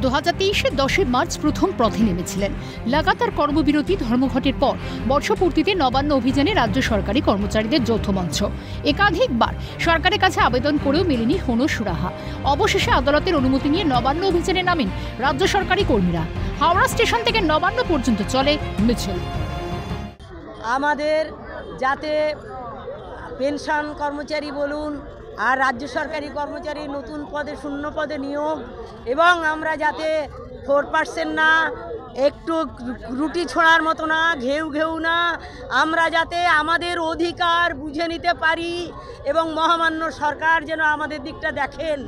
2023-এর 10 March প্রথম পথে নেমেছিলেন। লাগাতার কর্মবিরতি ধর্মঘটের পর বর্ষপূর্তিতে নবান্ন অভিযানে রাজ্য সরকারি কর্মচারীদের যৌথ মঞ্চ। একাধিকবার সরকারের কাছে আবেদন করেও মেলেনি কোনো সুরাহা। অবশেষে আদালতের অনুমতি নিয়ে নবান্ন অভিযানে নামেন রাজ্য সরকারি কর্মীরা। হাওড়া স্টেশন থেকে নবান্ন পর্যন্ত চলে মিছিল। আমাদের যাতে পেনশন কর্মচারী বলুন আর রাজ্য সরকারি কর্মচারী নতুন পদে শূন্য পদে নিয়োগ, এবং আমরা যাতে 4% না, একটু রুটি ছোঁড়ার মতো না, ঘেউ না, আমরা যাতে আমাদের অধিকার বুঝে নিতে পারি এবং মহামান্য সরকার যেন আমাদের দিকটা দেখেন।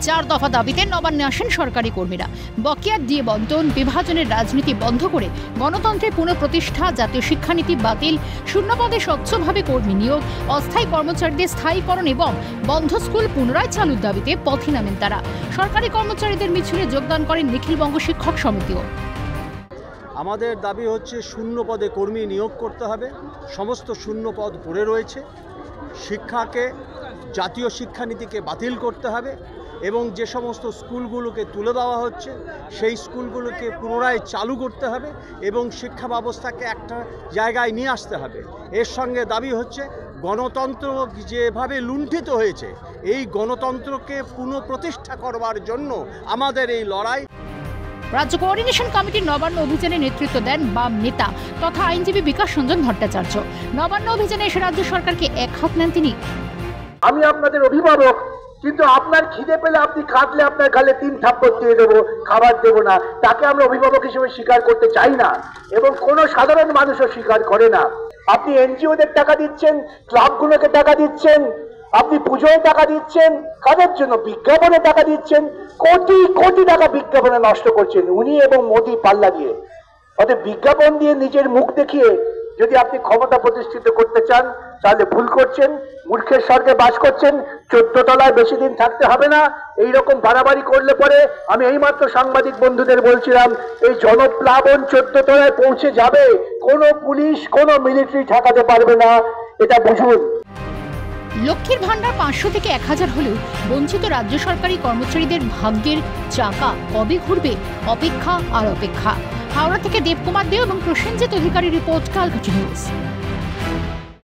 4 দফা দাবিতে নবান্নে আসেন সরকারি কর্মীরা। বকেয়া দিয়ে বন্টন, বিভাজনের রাজনীতি বন্ধ করে গণতন্ত্রের পুনঃপ্রতিষ্ঠা, জাতীয় শিক্ষানীতি বাতিল, শূন্যপদে স্বচ্ছভাবে কর্মী নিয়োগ, অস্থায়ী কর্মচারীদের স্থায়ীকরণ এবং বন্ধ স্কুল পুনরায় চালুর দাবিতে পথে নামেন তারা। সরকারি কর্মচারীদের মিছিলে যোগদান করেন নিখিলবঙ্গ শিক্ষক সমিতিও। আমাদের দাবি হচ্ছে শূন্য পদে কর্মী নিয়োগ করতে হবে। সমস্ত শূন্য পদ পড়ে রয়েছে। শিক্ষাকে, জাতীয় শিক্ষানীতিকে বাতিল করতে হবে এবং যে সমস্ত স্কুলগুলোকে তুলে দেওয়া হচ্ছে সেই স্কুলগুলোকে পুনরায় চালু করতে হবে এবং শিক্ষা ব্যবস্থাকে একটা জায়গায় নিয়ে আসতে হবে। এর সঙ্গে দাবি হচ্ছে গণতন্ত্র যেভাবে লুণ্ঠিত হয়েছে এই গণতন্ত্রকে পুনঃপ্রতিষ্ঠা করবার জন্য আমাদের এই লড়াই। রাজ্য কোঅর্ডিনেশন কমিটির নবান্ন অভিযানে নেতৃত্ব দেন বাম নেতা তথা আইনজীবী বিকাশ রঞ্জন ভট্টাচার্য। নবান্ন অভিযানে এসে রাজ্য সরকারকে এক হাত নেন তিনি। আমি আপনাদের অভিভাবক, কিন্তু আপনার খিদে পেলে আপনি কাঁদলে আপনার গালে 3 থাপ্পড় দিয়ে দেবো, খাবার দেবো না, তাকে আমরা অভিভাবক হিসেবে স্বীকার করতে চাই না এবং কোনো সাধারণ মানুষও স্বীকার করে না। আপনি এনজিওদের টাকা দিচ্ছেন, ক্লাবগুলোকে টাকা দিচ্ছেন, আপনি পুজোয় টাকা দিচ্ছেন, কাদের জন্য? বিজ্ঞাপনে টাকা দিচ্ছেন, কোটি কোটি টাকা বিজ্ঞাপনে নষ্ট করছেন উনি এবং মোদি পাল্লা দিয়ে। অর্থাৎ বিজ্ঞাপন দিয়ে নিজের মুখ দেখিয়ে যদি আপনি ক্ষমতা প্রতিষ্ঠিত করতে চান তাহলে ভুল করছেন, মূর্খের স্বর্গে বাস করছেন। 14 তলায় বেশি দিন থাকতে হবে না। এইরকম বাড়াবাড়ি করলে পরে আমি এইমাত্র সাংবাদিক বন্ধুদের বলছিলাম, এই জনপ্লাবন 14 তলায় পৌঁছে যাবে, কোনো পুলিশ কোনো মিলিটারি ঠেকাতে পারবে না, এটা বুঝুন। লক্ষ্মীর ভান্ডার 500 থেকে 1000 হলেও বঞ্চিত রাজ্য সরকারি কর্মচারীদের ভাগ্যের চাকা কবে ঘুরবে? অপেক্ষা আর অপেক্ষা। হাওড়া থেকে দেবকুমার দেও এবং প্রসেনজিৎ অধিকারী রিপোর্ট, কালঘাটি নিউজ।